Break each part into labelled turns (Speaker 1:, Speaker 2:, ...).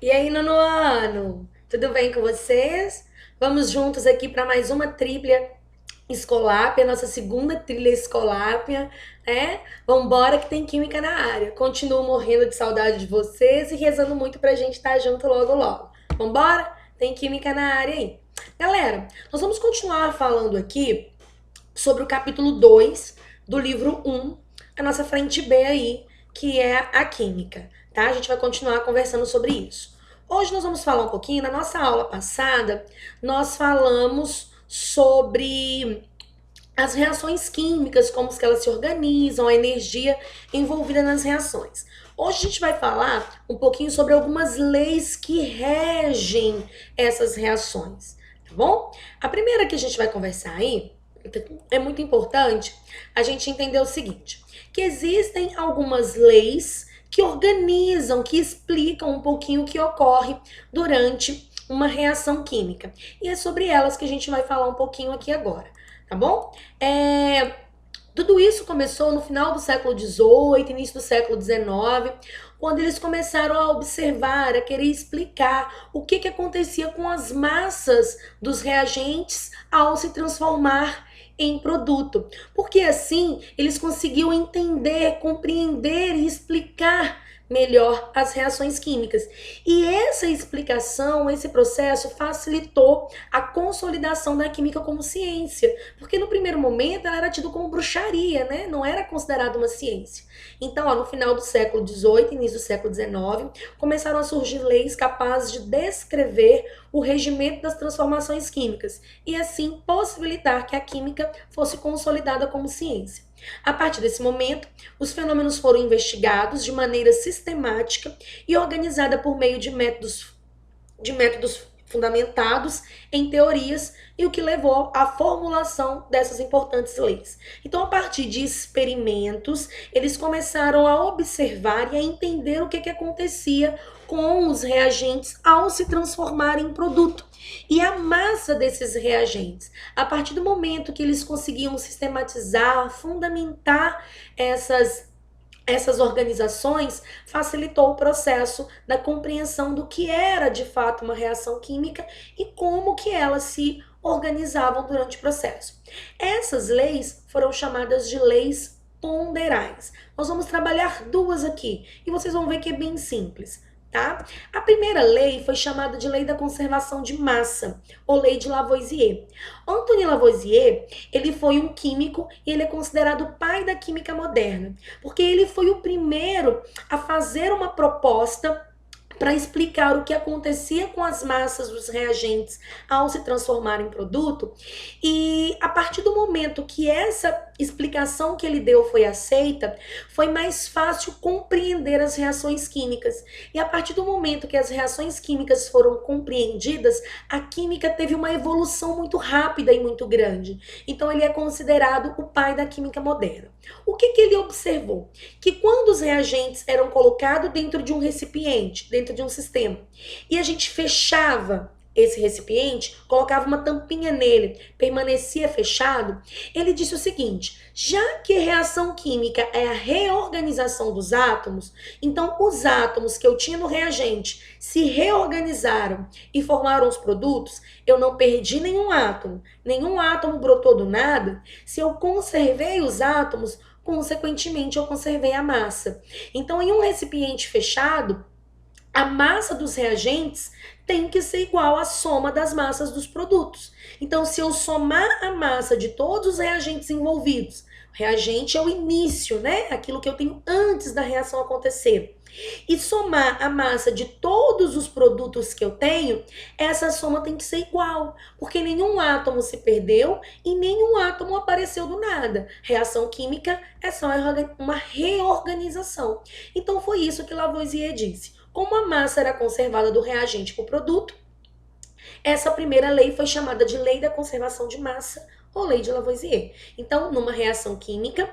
Speaker 1: E aí, nono ano? Tudo bem com vocês? Vamos juntos aqui para mais uma trilha Escolápia, nossa segunda trilha Escolápia, né? Vambora que tem química na área. Continuo morrendo de saudade de vocês e rezando muito pra gente estar junto logo logo. Vambora? Tem química na área aí. Galera, nós vamos continuar falando aqui sobre o capítulo 2 do livro um, a nossa frente B aí, que é a química, tá? A gente vai continuar conversando sobre isso. Hoje nós vamos falar um pouquinho, na nossa aula passada, nós falamos sobre as reações químicas, como que elas se organizam, a energia envolvida nas reações. Hoje a gente vai falar um pouquinho sobre algumas leis que regem essas reações, tá bom? A primeira que a gente vai conversar aí é muito importante a gente entender o seguinte, que existem algumas leis que organizam, que explicam um pouquinho o que ocorre durante uma reação química. E é sobre elas que a gente vai falar um pouquinho aqui agora, tá bom? Tudo isso começou no final do século XVIII, início do século XIX, quando eles começaram a observar, a querer explicar o que acontecia com as massas dos reagentes ao se transformar em produto. Porque assim eles conseguiam entender, compreender e explicar melhor as reações químicas. E essa explicação, esse processo facilitou a consolidação da química como ciência, porque no primeiro momento ela era tida como bruxaria, né? Não era considerada uma ciência. Então, no final do século XVIII, início do século XIX, começaram a surgir leis capazes de descrever o regimento das transformações químicas e assim possibilitar que a química fosse consolidada como ciência. A partir desse momento, os fenômenos foram investigados de maneira sistemática e organizada por meio de métodos fundamentados em teorias e o que levou à formulação dessas importantes leis. Então, a partir de experimentos, eles começaram a observar e a entender o que acontecia com os reagentes ao se transformar em produto. E a massa desses reagentes, a partir do momento que eles conseguiam sistematizar, fundamentar essas organizações, facilitou o processo da compreensão do que era de fato uma reação química e como que elas se organizavam durante o processo. Essas leis foram chamadas de leis ponderais. Nós vamos trabalhar duas aqui e vocês vão ver que é bem simples. Tá? A primeira lei foi chamada de Lei da Conservação de Massa, ou Lei de Lavoisier. Antoine Lavoisier, ele foi um químico e ele é considerado o pai da química moderna, porque ele foi o primeiro a fazer uma proposta para explicar o que acontecia com as massas dos reagentes ao se transformar em produto. E a partir do momento que essa explicação que ele deu foi aceita, foi mais fácil compreender as reações químicas. E a partir do momento que as reações químicas foram compreendidas, a química teve uma evolução muito rápida e muito grande. Então ele é considerado o pai da química moderna. O que ele observou? Que quando os reagentes eram colocados dentro de um recipiente, dentro de um sistema, e a gente fechava esse recipiente, colocava uma tampinha nele, permanecia fechado, ele disse o seguinte: já que reação química é a reorganização dos átomos, então os átomos que eu tinha no reagente se reorganizaram e formaram os produtos, eu não perdi nenhum átomo brotou do nada, se eu conservei os átomos, consequentemente eu conservei a massa. Então, em um recipiente fechado, a massa dos reagentes tem que ser igual à soma das massas dos produtos. Então, se eu somar a massa de todos os reagentes envolvidos, reagente é o início, né? Aquilo que eu tenho antes da reação acontecer. E somar a massa de todos os produtos que eu tenho, essa soma tem que ser igual, porque nenhum átomo se perdeu e nenhum átomo apareceu do nada. Reação química é só uma reorganização. Então, foi isso que Lavoisier disse. Como a massa era conservada do reagente para o produto, essa primeira lei foi chamada de Lei da Conservação de Massa ou Lei de Lavoisier. Então, numa reação química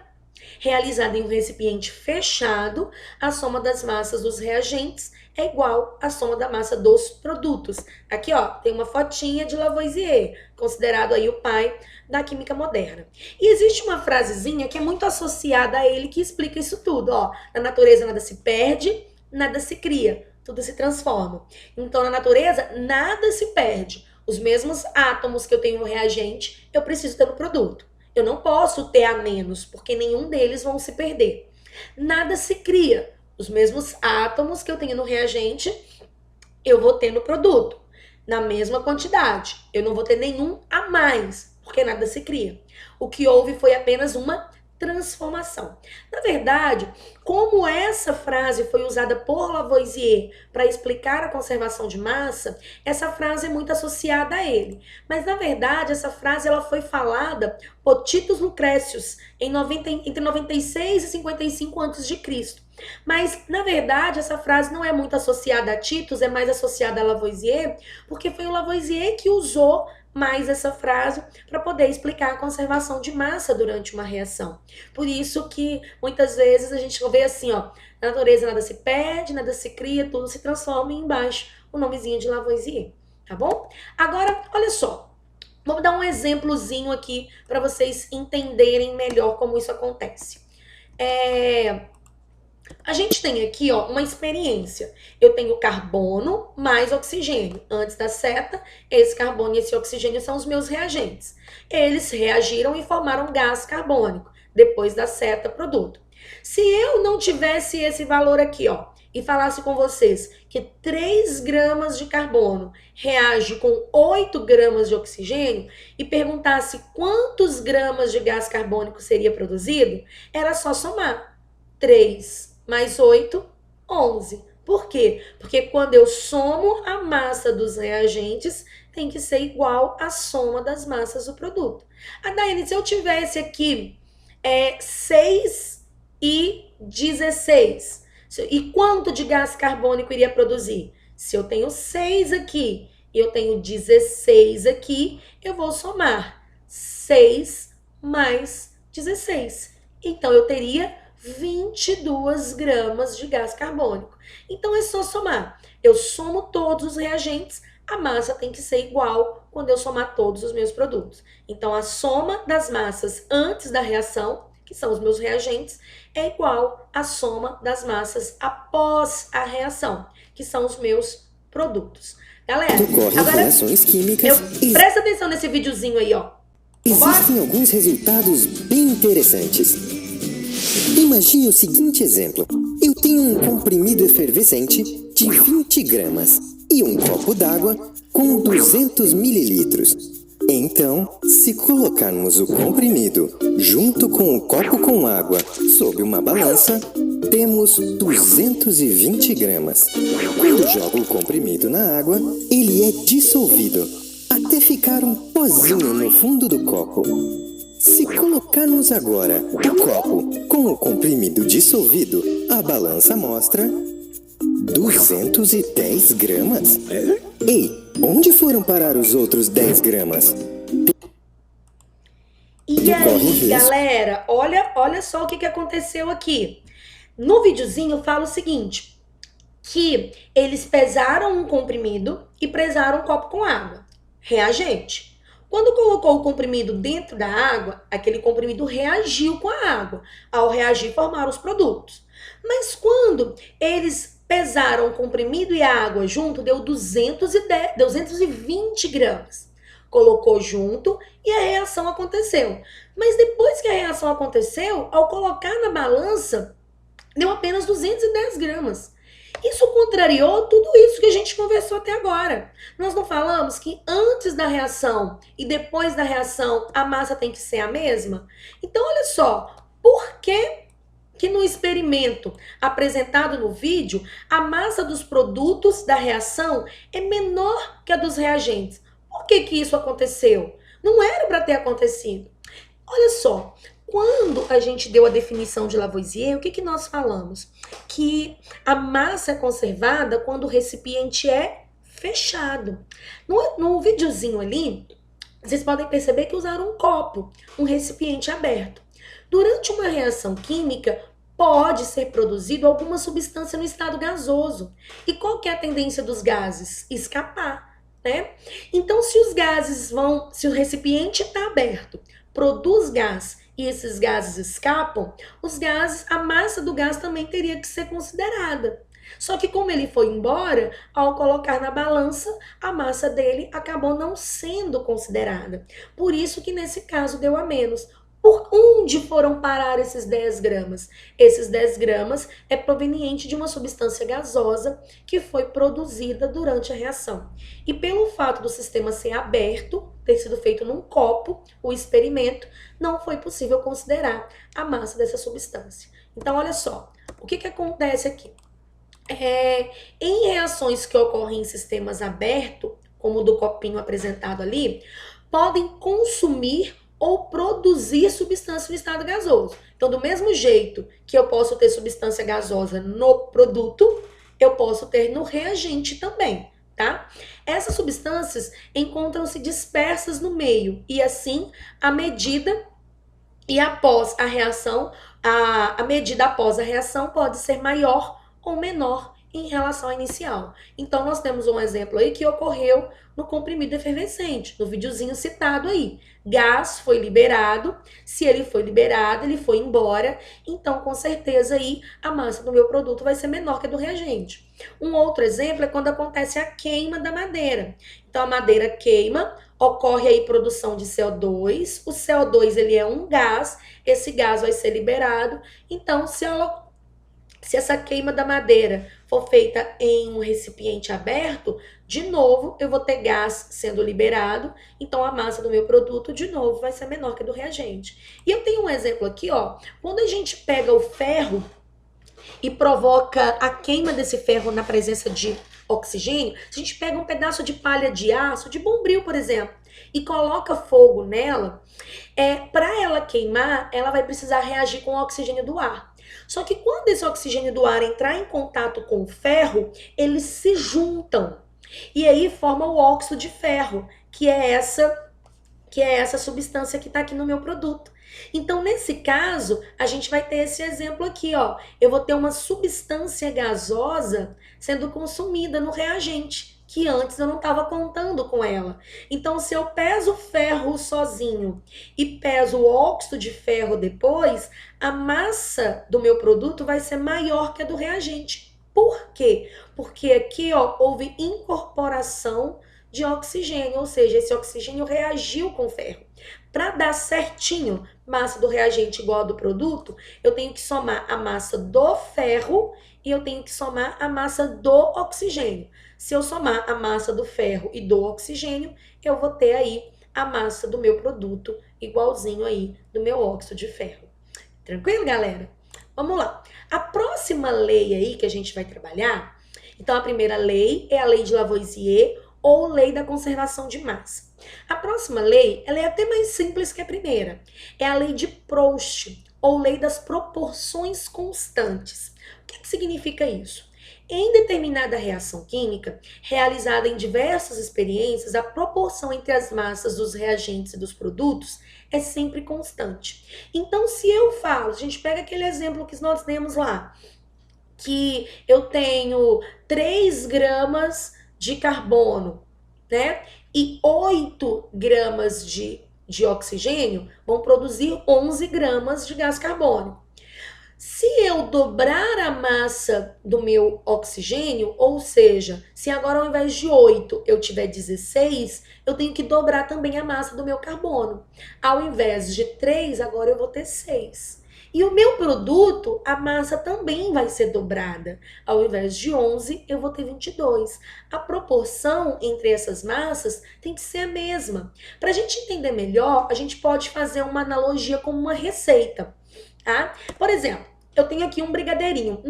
Speaker 1: realizada em um recipiente fechado, a soma das massas dos reagentes é igual à soma da massa dos produtos. Aqui, ó, tem uma fotinha de Lavoisier, considerado aí o pai da química moderna. E existe uma frasezinha que é muito associada a ele que explica isso tudo, ó. Na natureza nada se perde, nada se cria, tudo se transforma. Então, na natureza, nada se perde. Os mesmos átomos que eu tenho no reagente, eu preciso ter no produto. Eu não posso ter a menos, porque nenhum deles vão se perder. Nada se cria. Os mesmos átomos que eu tenho no reagente, eu vou ter no produto, na mesma quantidade. Eu não vou ter nenhum a mais, porque nada se cria. O que houve foi apenas uma transformação. Na verdade, como essa frase foi usada por Lavoisier para explicar a conservação de massa, essa frase é muito associada a ele. Mas, na verdade, essa frase ela foi falada por Titus Lucrécius entre 96 e 55 a.C. Mas, na verdade, essa frase não é muito associada a Titus, é mais associada a Lavoisier, porque foi o Lavoisier que usou mais essa frase para poder explicar a conservação de massa durante uma reação. Por isso que muitas vezes a gente vê assim, ó, na natureza nada se perde, nada se cria, tudo se transforma e embaixo o nomezinho de Lavoisier, tá bom? Agora, olha só, vamos dar um exemplozinho aqui para vocês entenderem melhor como isso acontece. A gente tem aqui, ó, uma experiência. Eu tenho carbono mais oxigênio. Antes da seta, esse carbono e esse oxigênio são os meus reagentes. Eles reagiram e formaram gás carbônico. Depois da seta, produto. Se eu não tivesse esse valor aqui, ó, e falasse com vocês que 3 gramas de carbono reage com 8 gramas de oxigênio e perguntasse quantos gramas de gás carbônico seria produzido, era só somar. 3 mais 8, 11. Por quê? Porque quando eu somo a massa dos reagentes, tem que ser igual à soma das massas do produto. A Daiane, se eu tivesse aqui 6 e 16, e quanto de gás carbônico iria produzir? Se eu tenho 6 aqui e eu tenho 16 aqui, eu vou somar 6 mais 16. Então, eu teria 22 gramas de gás carbônico. Então, é só somar. Eu somo todos os reagentes, a massa tem que ser igual quando eu somar todos os meus produtos. Então, a soma das massas antes da reação, que são os meus reagentes, é igual à soma das massas após a reação, que são os meus produtos. Galera, agora
Speaker 2: reações químicas
Speaker 1: presta atenção nesse videozinho aí, ó.
Speaker 2: Existem alguns resultados bem interessantes. Imagine o seguinte exemplo. Eu tenho um comprimido efervescente de 20 gramas e um copo d'água com 200 mililitros. Então, se colocarmos o comprimido junto com o copo com água sob uma balança, temos 220 gramas. Quando jogo o comprimido na água, ele é dissolvido até ficar um pozinho no fundo do copo. Se colocarmos agora o copo com o comprimido dissolvido, a balança mostra 210 gramas. Ei, onde foram parar os outros 10 gramas?
Speaker 1: E aí, galera, olha só o que aconteceu aqui. No videozinho eu falo o seguinte, que eles pesaram um comprimido e pesaram um copo com água, reagente. Quando colocou o comprimido dentro da água, aquele comprimido reagiu com a água. Ao reagir, formaram os produtos. Mas quando eles pesaram o comprimido e a água junto, deu 220 gramas. Colocou junto e a reação aconteceu. Mas depois que a reação aconteceu, ao colocar na balança, deu apenas 210 gramas. Isso contrariou tudo isso que a gente conversou até agora. Nós não falamos que antes da reação e depois da reação a massa tem que ser a mesma? Então, olha só, por que no experimento apresentado no vídeo, a massa dos produtos da reação é menor que a dos reagentes? Por que isso aconteceu? Não era para ter acontecido. Olha só, quando a gente deu a definição de Lavoisier, o que nós falamos? Que a massa é conservada quando o recipiente é fechado. No videozinho ali, vocês podem perceber que usaram um copo, um recipiente aberto. Durante uma reação química, pode ser produzido alguma substância no estado gasoso. E qual que é a tendência dos gases? Escapar, né? Então, se o recipiente está aberto, produz gás e esses gases escapam, a massa do gás também teria que ser considerada. Só que como ele foi embora, ao colocar na balança, a massa dele acabou não sendo considerada. Por isso que nesse caso deu a menos. Por onde foram parar esses 10 gramas? Esses 10 gramas é proveniente de uma substância gasosa que foi produzida durante a reação. E pelo fato do sistema ser aberto, ter sido feito num copo, o experimento, não foi possível considerar a massa dessa substância. Então, olha só, o que acontece aqui? Em reações que ocorrem em sistemas abertos, como o do copinho apresentado ali, podem consumir ou produzir substância no estado gasoso. Então, do mesmo jeito que eu posso ter substância gasosa no produto, eu posso ter no reagente também, tá? Essas substâncias encontram-se dispersas no meio e assim a medida e após a reação, a medida após a reação pode ser maior ou menor em relação à inicial. Então, nós temos um exemplo aí que ocorreu no comprimido efervescente, no videozinho citado aí. Gás foi liberado, se ele foi liberado, ele foi embora, então, com certeza aí, a massa do meu produto vai ser menor que a do reagente. Um outro exemplo é quando acontece a queima da madeira. Então, a madeira queima, ocorre aí produção de CO2, o CO2 ele é um gás, esse gás vai ser liberado, então se essa queima da madeira for feita em um recipiente aberto, de novo eu vou ter gás sendo liberado, então a massa do meu produto de novo vai ser menor que a do reagente. E eu tenho um exemplo aqui, ó, quando a gente pega o ferro e provoca a queima desse ferro na presença de oxigênio, se a gente pega um pedaço de palha de aço, de bombril, por exemplo, e coloca fogo nela, para ela queimar, ela vai precisar reagir com o oxigênio do ar. Só que quando esse oxigênio do ar entrar em contato com o ferro, eles se juntam. E aí forma o óxido de ferro, que é essa substância que está aqui no meu produto. Então, nesse caso, a gente vai ter esse exemplo aqui, ó. Eu vou ter uma substância gasosa sendo consumida no reagente, que antes eu não estava contando com ela. Então, se eu peso o ferro sozinho e peso o óxido de ferro depois, a massa do meu produto vai ser maior que a do reagente. Por quê? Porque aqui, ó, houve incorporação de oxigênio, ou seja, esse oxigênio reagiu com o ferro. Para dar certinho massa do reagente igual a do produto, eu tenho que somar a massa do ferro e eu tenho que somar a massa do oxigênio. Se eu somar a massa do ferro e do oxigênio, eu vou ter aí a massa do meu produto igualzinho aí do meu óxido de ferro. Tranquilo, galera? Vamos lá. A próxima lei aí que a gente vai trabalhar, então a primeira lei é a lei de Lavoisier, ou lei da conservação de massa. A próxima lei, ela é até mais simples que a primeira. É a lei de Proust, ou lei das proporções constantes. O que significa isso? Em determinada reação química, realizada em diversas experiências, a proporção entre as massas dos reagentes e dos produtos é sempre constante. Então, se eu falo, a gente pega aquele exemplo que nós temos lá, que eu tenho 3 gramas de carbono, né? E 8 gramas de oxigênio vão produzir 11 gramas de gás carbônico. Se eu dobrar a massa do meu oxigênio, ou seja, se agora ao invés de 8 eu tiver 16, eu tenho que dobrar também a massa do meu carbono. Ao invés de 3, agora eu vou ter 6. E o meu produto, a massa também vai ser dobrada. Ao invés de 11, eu vou ter 22. A proporção entre essas massas tem que ser a mesma. Para a gente entender melhor, a gente pode fazer uma analogia com uma receita, tá? Por exemplo, eu tenho aqui um brigadeirinho.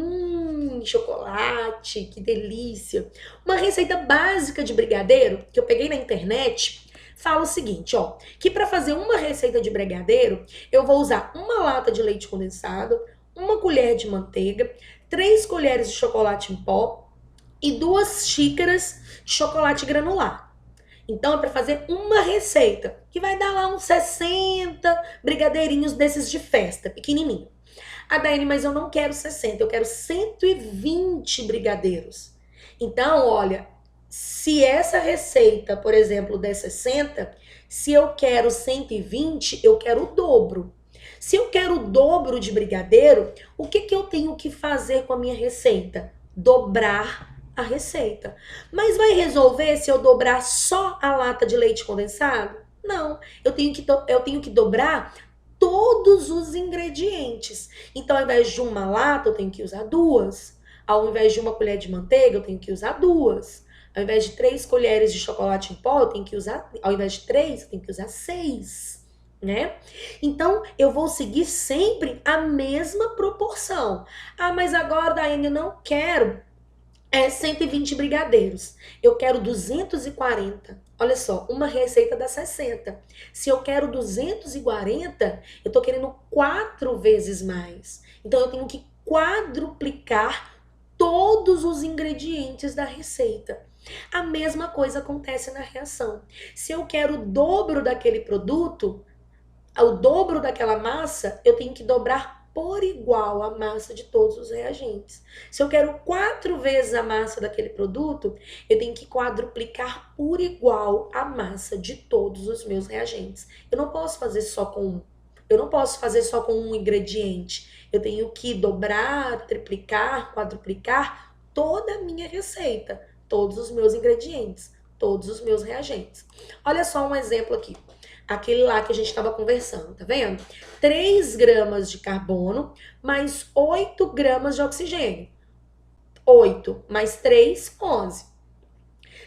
Speaker 1: Chocolate, que delícia. Uma receita básica de brigadeiro que eu peguei na internet fala o seguinte, ó, que para fazer uma receita de brigadeiro, eu vou usar uma lata de leite condensado, uma colher de manteiga, 3 colheres de chocolate em pó e 2 xícaras de chocolate granular. Então, é para fazer uma receita, que vai dar lá uns 60 brigadeirinhos desses de festa, pequenininho. Ah, Daiane, mas eu não quero 60, eu quero 120 brigadeiros. Então, olha, se essa receita, por exemplo, der 60, se eu quero 120, eu quero o dobro. Se eu quero o dobro de brigadeiro, o que eu tenho que fazer com a minha receita? dobrar a receita. Mas vai resolver se eu dobrar só a lata de leite condensado? Não, eu tenho que dobrar todos os ingredientes. Então, ao invés de uma lata, eu tenho que usar duas. Ao invés de uma colher de manteiga, eu tenho que usar duas. Ao invés de 3 colheres de chocolate em pó, eu tenho que usar, ao invés de 3, eu tenho que usar 6, né? Então, eu vou seguir sempre a mesma proporção. Ah, mas agora, Daiane, eu não quero 120 brigadeiros. Eu quero 240. Olha só, uma receita dá 60. Se eu quero 240, eu tô querendo 4 vezes mais. Então, eu tenho que quadruplicar todos os ingredientes da receita. A mesma coisa acontece na reação. Se eu quero o dobro daquele produto, o dobro daquela massa, eu tenho que dobrar por igual a massa de todos os reagentes. Se eu quero 4 vezes a massa daquele produto, eu tenho que quadruplicar por igual a massa de todos os meus reagentes. Eu não posso fazer só com um. Eu não posso fazer só com um ingrediente. Eu tenho que dobrar, triplicar, quadruplicar toda a minha receita, todos os meus ingredientes, todos os meus reagentes. Olha só um exemplo aqui. Aquele lá que a gente estava conversando, tá vendo? 3 gramas de carbono mais 8 gramas de oxigênio. 8 mais 3, 11.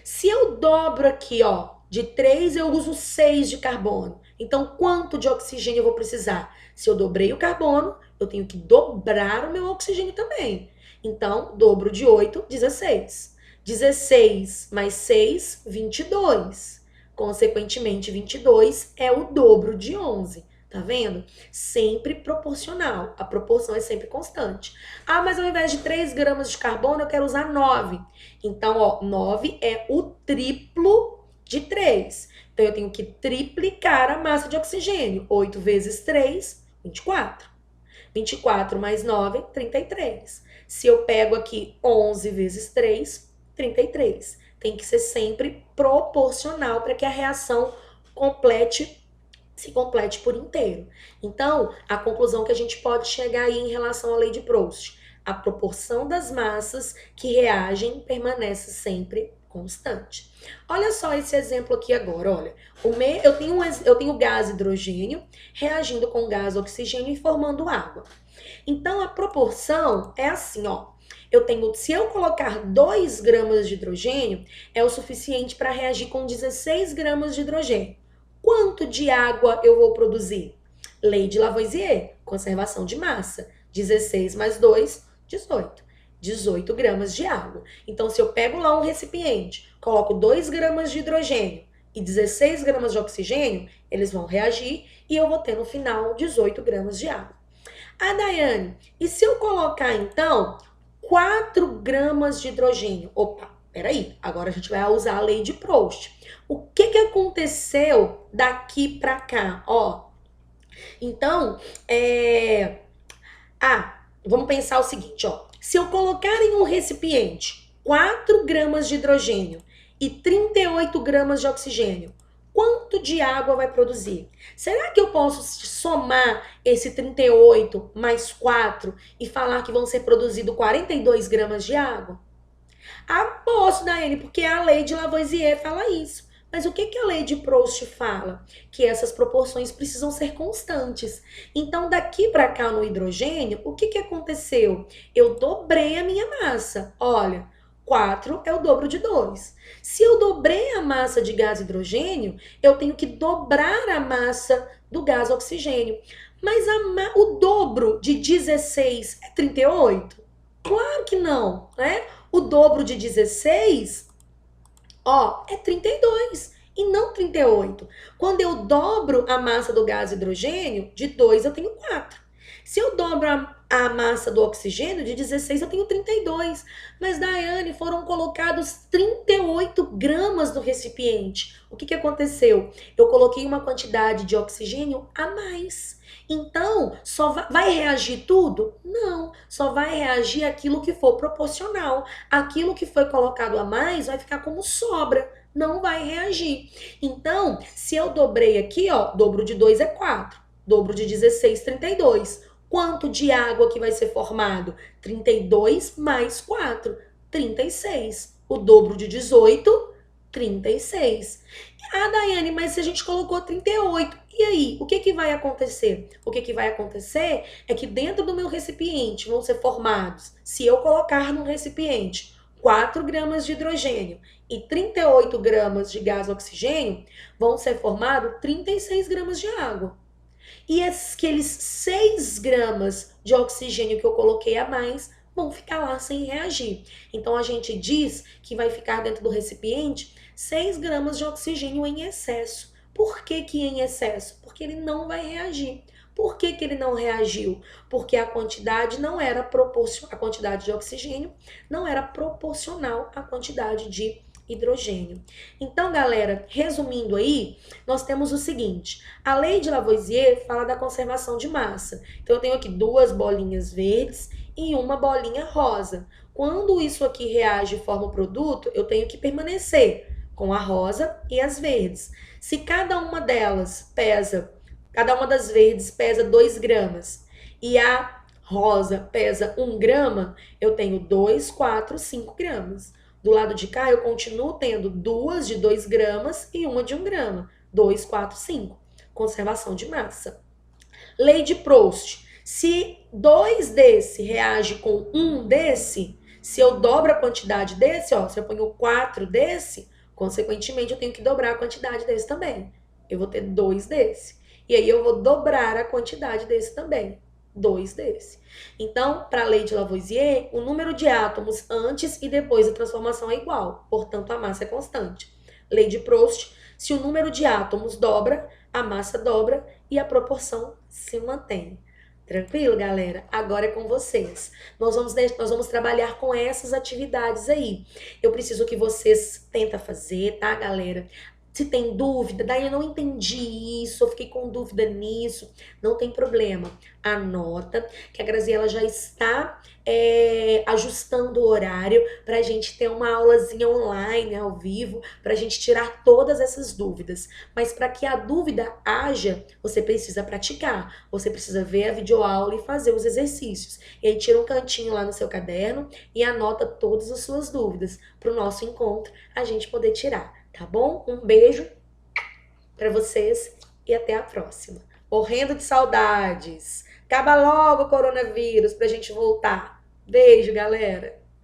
Speaker 1: Se eu dobro aqui, ó, de 3 eu uso 6 de carbono. Então, quanto de oxigênio eu vou precisar? Se eu dobrei o carbono, eu tenho que dobrar o meu oxigênio também. Então, dobro de 8, 16. 16 mais 6, 22. Consequentemente, 22 é o dobro de 11. Tá vendo? Sempre proporcional. A proporção é sempre constante. Ah, mas ao invés de 3 gramas de carbono, eu quero usar 9. Então, ó, 9 é o triplo de 3. Então, eu tenho que triplicar a massa de oxigênio. 8 vezes 3, 24. 24 mais 9, 33. Se eu pego aqui 11 vezes 3, 33. Tem que ser sempre proporcional para que a reação se complete por inteiro. Então, a conclusão que a gente pode chegar aí em relação à lei de Proust, a proporção das massas que reagem permanece sempre constante. Olha só esse exemplo aqui agora, olha. Eu tenho gás hidrogênio reagindo com gás oxigênio e formando água. Então, a proporção é assim, ó. Se eu colocar 2 gramas de hidrogênio, é o suficiente para reagir com 16 gramas de hidrogênio. Quanto de água eu vou produzir? Lei de Lavoisier, conservação de massa. 16 mais 2, 18. 18 gramas de água. Então, se eu pego lá um recipiente, coloco 2 gramas de hidrogênio e 16 gramas de oxigênio, eles vão reagir e eu vou ter no final 18 gramas de água. Ah, Daiane, e se eu colocar então 4 gramas de hidrogênio? Opa, peraí, agora a gente vai usar a lei de Proust. O que aconteceu daqui para cá? Ó, então, vamos pensar o seguinte, ó. Se eu colocar em um recipiente 4 gramas de hidrogênio e 38 gramas de oxigênio, quanto de água vai produzir? Será que eu posso somar esse 38 mais 4 e falar que vão ser produzidos 42 gramas de água? Ah, posso, Daiane, porque a lei de Lavoisier fala isso. Mas o que a lei de Proust fala? Que essas proporções precisam ser constantes. Então, daqui para cá no hidrogênio, o que aconteceu? Eu dobrei a minha massa. Olha, 4 é o dobro de 2. Se eu dobrei a massa de gás hidrogênio, eu tenho que dobrar a massa do gás oxigênio. Mas o dobro de 16 é 38? Claro que não, né? O dobro de 16, ó, é 32 e não 38. Quando eu dobro a massa do gás hidrogênio, de 2 eu tenho 4. Se eu dobro a massa do oxigênio, de 16 eu tenho 32. Mas, Daiane, foram colocados 38 gramas no recipiente. O que aconteceu? Eu coloquei uma quantidade de oxigênio a mais. Então, só vai reagir tudo? Não, só vai reagir aquilo que for proporcional. Aquilo que foi colocado a mais vai ficar como sobra, não vai reagir. Então, se eu dobrei aqui, ó, dobro de 2 é 4, dobro de 16, 32. Quanto de água que vai ser formado? 32 mais 4, 36. O dobro de 18, 36. Ah, Daiane, mas se a gente colocou 38, e aí? O que vai acontecer? O que vai acontecer é que dentro do meu recipiente vão ser formados, se eu colocar num recipiente 4 gramas de hidrogênio e 38 gramas de gás oxigênio, vão ser formados 36 gramas de água. E aqueles 6 gramas de oxigênio que eu coloquei a mais vão ficar lá sem reagir. Então a gente diz que vai ficar dentro do recipiente 6 gramas de oxigênio em excesso. Por que em excesso? Porque ele não vai reagir. Por que ele não reagiu? Porque a quantidade não era proporcional, a quantidade de oxigênio não era proporcional à quantidade de hidrogênio. Então, galera, resumindo aí, nós temos o seguinte: a lei de Lavoisier fala da conservação de massa. Então, eu tenho aqui 2 bolinhas verdes e uma bolinha rosa. Quando isso aqui reage e forma o produto, eu tenho que permanecer com a rosa e as verdes. Se cada uma delas pesa, cada uma das verdes pesa 2 gramas e a rosa pesa 1 grama, eu tenho 2, 4, 5 gramas. Do lado de cá, eu continuo tendo 2 de 2 gramas e uma de 1 grama. 2, 4, 5. Conservação de massa. Lei de Proust. Se 2 desse reage com 1 desse, se eu dobro a quantidade desse, ó, se eu ponho 4 desse, consequentemente eu tenho que dobrar a quantidade desse também. Eu vou ter 2 desse. E aí eu vou dobrar a quantidade desse também. 2 desse. Então, para a lei de Lavoisier, o número de átomos antes e depois da transformação é igual, portanto a massa é constante. Lei de Proust, se o número de átomos dobra, a massa dobra e a proporção se mantém. Tranquilo, galera? Agora é com vocês. Nós vamos trabalhar com essas atividades aí. Eu preciso que vocês tentem fazer, tá, galera? Se tem dúvida, daí eu não entendi isso, eu fiquei com dúvida nisso, não tem problema. Anota que a Graziela já está ajustando o horário para a gente ter uma aulazinha online, ao vivo, para a gente tirar todas essas dúvidas. Mas para que a dúvida haja, você precisa praticar, você precisa ver a videoaula e fazer os exercícios. E aí tira um cantinho lá no seu caderno e anota todas as suas dúvidas para o nosso encontro a gente poder tirar. Tá bom? Um beijo para vocês e até a próxima. Morrendo de saudades. Acaba logo o coronavírus pra gente voltar. Beijo, galera.